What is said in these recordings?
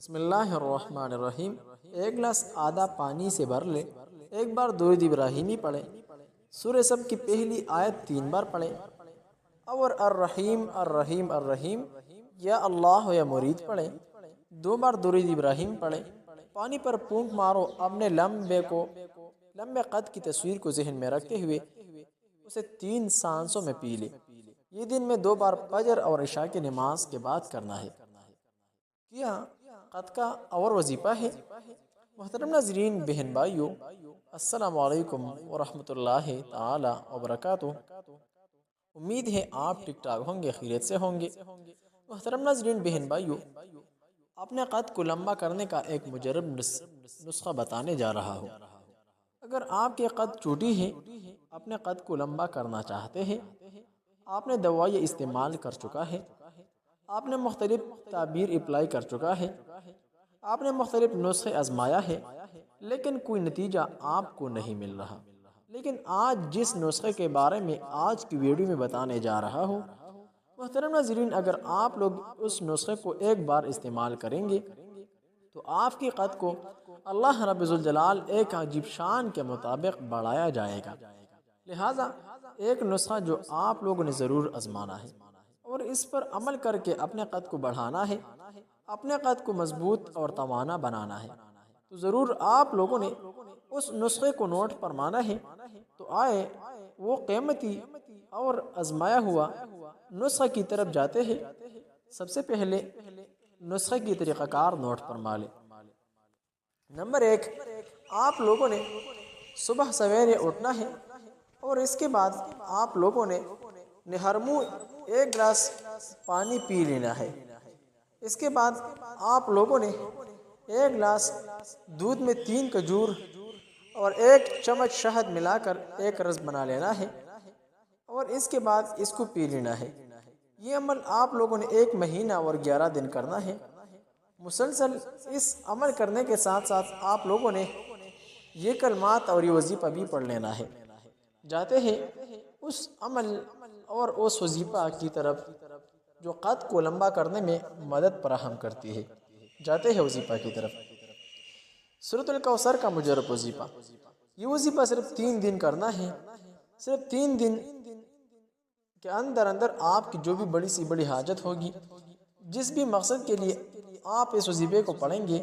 بسم اللہ الرحمن الرحیم۔ ایک گلاس آدھا پانی سے بھر لے، ایک بار درود ابراہیمی پڑھے، سورہ سب کی پہلی آیت 3 بار پڑھے، اور الرحیم الرحیم الرحیم یا اللہ یا مرید پڑھے، 2 بار درود ابراہیم پڑھے، پانی پر پھونک مارو، اپنے لمبے قد کی تصویر کو ذہن میں رکھتے ہوئے اسے 3 سانسوں میں پی لے۔ یہ دن میں 2 بار فجر اور عشاء کی نماز کے بعد کرنا ہے۔ کیا قد کا اور وظیفہ ہے۔ محترم ناظرین، بہن بھائیو، السلام علیکم ورحمۃ اللہ تعالی وبرکاتہ۔ امید ہے آپ ٹھیک ٹھاک ہوں گے، خیریت سے ہوں گے۔ محترم ناظرین، بہن بھائیو، اپنے قد کو لمبا کرنے کا ایک مجرب نسخہ بتانے جا رہا ہوں۔ اگر آپ کے قد چھوٹی ہے، اپنے قد کو لمبا کرنا چاہتے ہیں، آپ نے دوائیں استعمال کر چکا ہے، آپ نے مختلف تعبیر اپلائی کر چکا ہے، آپ نے مختلف نسخے آزمایا ہے، لیکن کوئی نتیجہ آپ کو نہیں مل رہا۔ لیکن آج جس نسخے کے بارے میں آج کی ویڈیو میں بتانے جا رہا ہوں، محترم ناظرین، اگر آپ لوگ اس نسخے کو ایک بار استعمال کریں گے تو آپ کی قد کو اللہ رب ذوالجلال ایک عجیب شان کے مطابق بڑھایا جائے گا۔ لہٰذا ایک نسخہ جو آپ لوگوں نے ضرور آزمانا ہے اور اس پر عمل کر کے اپنے قد کو بڑھانا ہے، اپنے قد کو مضبوط اور توانا بنانا ہے، تو ضرور آپ لوگوں نے اس نسخے کو نوٹ فرمانا ہے۔ تو آئے وہ قیمتی اور آزمایا ہوا نسخے کی طرف جاتے ہیں۔ سب سے پہلے نسخے کی طریقہ کار نوٹ فرما لیں۔ نمبر 1، آپ لوگوں نے صبح سویرے اٹھنا ہے اور اس کے بعد آپ لوگوں نے نہرمو 1 گلاس پانی پی لینا ہے۔ اس کے بعد آپ لوگوں نے 1 گلاس دودھ میں 3 کھجور اور 1 چمچ شہد ملا کر ایک رس بنا لینا ہے اور اس کے بعد اس کو پی لینا ہے۔ یہ عمل آپ لوگوں نے 1 مہینہ اور 11 دن کرنا ہے۔ مسلسل اس عمل کرنے کے ساتھ ساتھ آپ لوگوں نے یہ کلمات اور یہ وظیفہ بھی پڑھ لینا ہے۔ جاتے ہیں اس عمل اور اس وظیفہ کی طرف جو قد کو لمبا کرنے میں مدد فراہم کرتی ہے۔ جاتے ہیں وظیفہ کی طرف۔ سورۃ الکوثر کا مجرب وظیفہ۔ یہ وظیفہ صرف 3 دن کرنا ہے۔ صرف 3 دن کے اندر آپ کی جو بھی بڑی سی بڑی حاجت ہوگی، جس بھی مقصد کے لیے آپ اس وظیفے کو پڑھیں گے،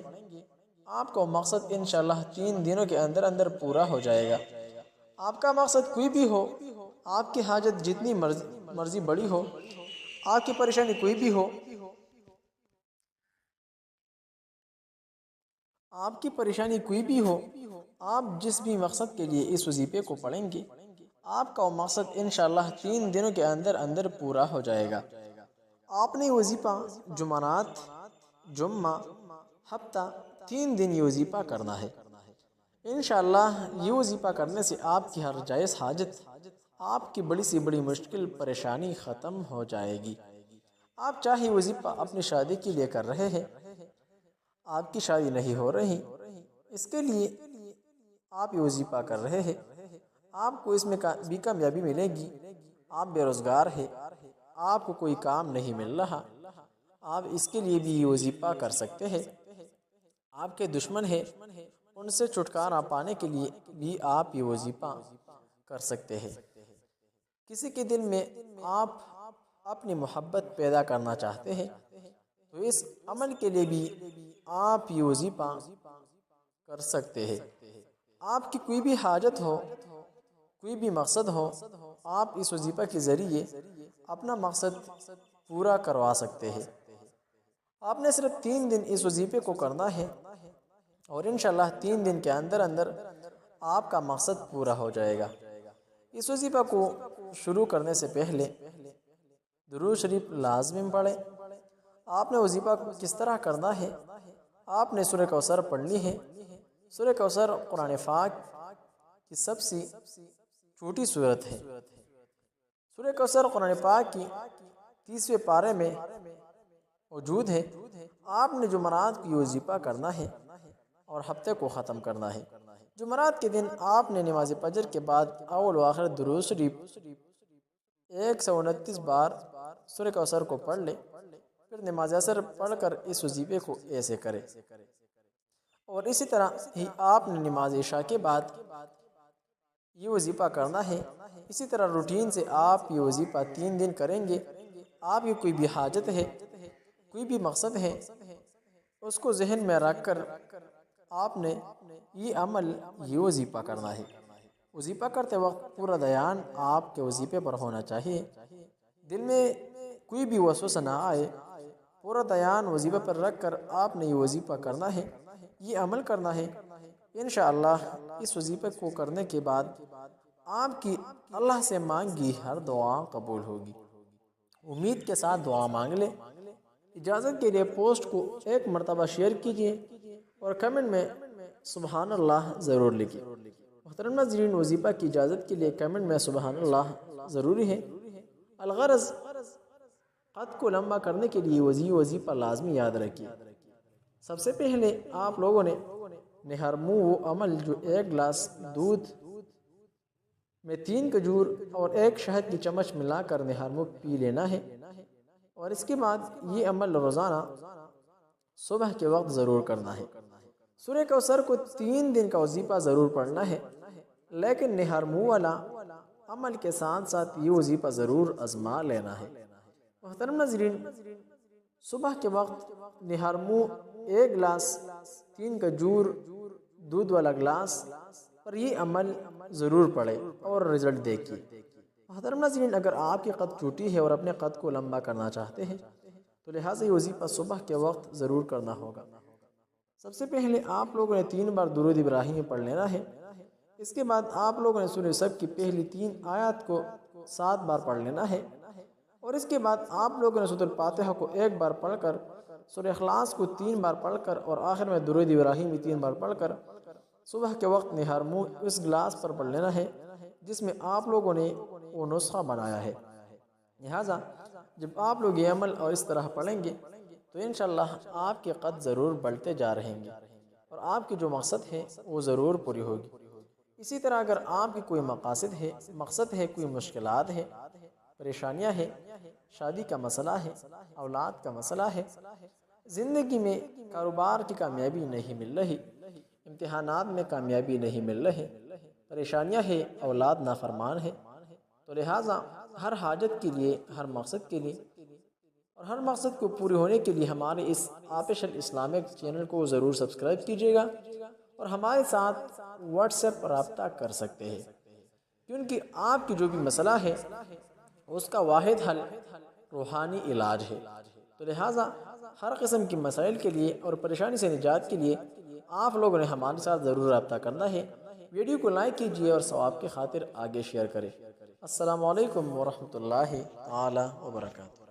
آپ کا مقصد انشاءاللہ 3 دنوں کے اندر پورا ہو جائے گا۔ آپ کا مقصد کوئی بھی ہو، آپ کی حاجت جتنی مرضی بڑی ہو، آپ کی پریشانی کوئی بھی ہو، آپ کی پریشانی کوئی بھی ہو، آپ جس بھی مقصد کے لیے اس وظیفے کو پڑھیں گے، آپ کا مقصد انشاءاللہ 3 دنوں کے اندر پورا ہو جائے گا۔ آپ نے وظیفہ جمعرات، جمعہ، ہفتہ 3 دن یہ وظیفہ کرنا ہے۔ انشاءاللہ یہ وظیفہ کرنے سے آپ کی ہر جائز حاجت، آپ کی بڑی سی بڑی مشکل پریشانی ختم ہو جائے گی۔ آپ چاہے وظیفہ اپنی شادی کے لیے کر رہے ہیں، آپ کی شادی نہیں ہو رہی، اس کے لیے آپ یہ وظیفہ کر رہے ہیں، آپ کو اس میں بھی کامیابی ملے گی۔ آپ بے روزگار ہیں، آپ کو کوئی کام نہیں مل رہا، آپ اس کے لیے بھی یہ وظیفہ کر سکتے ہیں۔ آپ کے دشمن ہیں، ان سے چھٹکارا پانے کے لیے بھی آپ یہ وظیفہ کر سکتے ہیں۔ کسی کے دل میں آپ اپنی محبت پیدا کرنا چاہتے ہیں تو اس عمل کے لیے بھی آپ یہ وظیفہ کر سکتے ہیں۔ آپ کی کوئی بھی حاجت ہو، کوئی بھی مقصد ہو، آپ اس وظیفہ کے ذریعے اپنا مقصد پورا کروا سکتے ہیں۔ آپ نے صرف 3 دن اس وظیفے کو کرنا ہے اور انشاءاللہ 3 دن کے اندر آپ کا مقصد پورا ہو جائے گا۔ اس وظیفہ کو شروع کرنے سے پہلے درود شریف لازم پڑھیں۔ آپ نے وظیفہ کس طرح کرنا ہے؟ آپ نے سورہ کوثر پڑھنی ہے۔ سورہ کوثر قرآن پاک کی سب سے چھوٹی سورت ہے۔ سورہ کوثر قرآن پاک کی 30ویں پارے میں موجود ہے۔ آپ نے جمعرات کو یہ وظیفہ کرنا ہے اور ہفتے کو ختم کرنا ہے۔ جمعرات کے دن آپ نے نماز فجر کے بعد اول و آخر درود شریف 129 بار سورہ کوثر کو پڑھ لے، پھر پھر نماز عصر پڑھ کر اس وظیفے کو ایسے کرے۔ اور اسی طرح ہی آپ نے نماز عشاء کے بعد یہ وظیفہ کرنا ہے۔ اسی طرح روٹین سے آپ یہ وظیفہ 3 دن کریں گے۔ آپ کی کوئی بھی حاجت ہے، کوئی بھی مقصد ہے، اس کو ذہن میں رکھ کر آپ نے یہ عمل، یہ وظیفہ کرنا ہے۔ وظیفہ کرتے وقت پورا دھیان آپ کے وظیفے پر ہونا چاہیے، دل میں کوئی بھی وسوسہ نہ آئے، پورا دھیان وظیفہ پر رکھ کر آپ نے یہ وظیفہ کرنا ہے، یہ عمل کرنا ہے۔ انشاءاللہ اس وظیفے کو کرنے کے بعد آپ کی اللہ سے مانگی ہر دعا قبول ہوگی۔ امید کے ساتھ دعا مانگ لیں۔ اجازت کے لیے پوسٹ کو 1 مرتبہ شیئر کیجیے اور کمنٹ میں سبحان اللہ ضرور لکھیں۔ محترم ناظرین، وظیفہ کی اجازت کے لیے کمنٹ میں سبحان اللہ ضروری ہے۔ الغرض خط کو لمبا کرنے کے لیے وظیفہ لازمی یاد رکھیے۔ سب سے پہلے آپ لوگوں نے نہرمو وہ عمل جو 1 گلاس دودھ میں 3 کھجور اور 1 شہد کی چمچ ملا کر نہرمو پی لینا ہے، اور اس کے بعد یہ عمل روزانہ صبح کے وقت ضرور کرنا ہے۔ سورہ کوثر کو 3 دن کا وظیفہ ضرور پڑھنا ہے، لیکن نہرمو والا عمل کے ساتھ ساتھ یہ وظیفہ ضرور آزما لینا ہے۔ محترم ناظرین، صبح کے وقت نہرمو 1 گلاس 3 کھجور دودھ والا گلاس پر یہ عمل ضرور پڑھے اور رزلٹ دیکھیے۔ محترم ناظرین، اگر آپ کی قد چھوٹی ہے اور اپنے قد کو لمبا کرنا چاہتے ہیں تو لہٰذا یہ وظیفہ صبح کے وقت ضرور کرنا ہوگا۔ سب سے پہلے آپ لوگوں نے 3 بار درود ابراہیمی پڑھ لینا ہے۔ اس کے بعد آپ لوگوں نے سورہ سب کی پہلی 3 آیات کو 7 بار پڑھ لینا ہے، اور اس کے بعد آپ لوگوں نے سورۃ الفاتحہ کو 1 بار پڑھ کر، سورہ اخلاص کو 3 بار پڑھ کر، اور آخر میں درود ابراہیمی 3 بار پڑھ کر صبح کے وقت نہرمو اس گلاس پر پڑھ لینا ہے جس میں آپ لوگوں نے وہ نسخہ بنایا ہے۔ لہٰذا جب آپ لوگ یہ عمل اور اس طرح پڑھیں گے تو انشاءاللہ آپ کے قد ضرور بڑھتے جا رہیں گے اور آپ کی جو مقصد ہے وہ ضرور پوری ہوگی۔ اسی طرح اگر آپ کی کوئی مقصد ہے، کوئی مشکلات ہے، پریشانیاں ہیں، شادی کا مسئلہ ہے، اولاد کا مسئلہ ہے، زندگی میں کاروبار کی کامیابی نہیں مل رہی، امتحانات میں کامیابی نہیں مل رہی، پریشانیاں ہیں، اولاد نافرمان ہے، تو لہٰذا ہر حاجت کے لیے، ہر مقصد کے لیے، اور ہر مقصد کو پوری ہونے کے لیے ہمارے اس آتش الاسلامک چینل کو ضرور سبسکرائب کیجیے گا اور ہمارے ساتھ واٹس ایپ پر رابطہ کر سکتے ہیں، کیونکہ آپ کی جو بھی مسئلہ ہے اس کا واحد حل روحانی علاج ہے۔ تو لہٰذا ہر قسم کی مسائل کے لیے اور پریشانی سے نجات کے لیے آپ لوگوں نے ہمارے ساتھ ضرور رابطہ کرنا ہے۔ ویڈیو کو لائک کیجیے اور ثواب کی خاطر آگے شیئر کریں۔ السلام علیکم ورحمۃ اللہ تعالی وبرکاتہ۔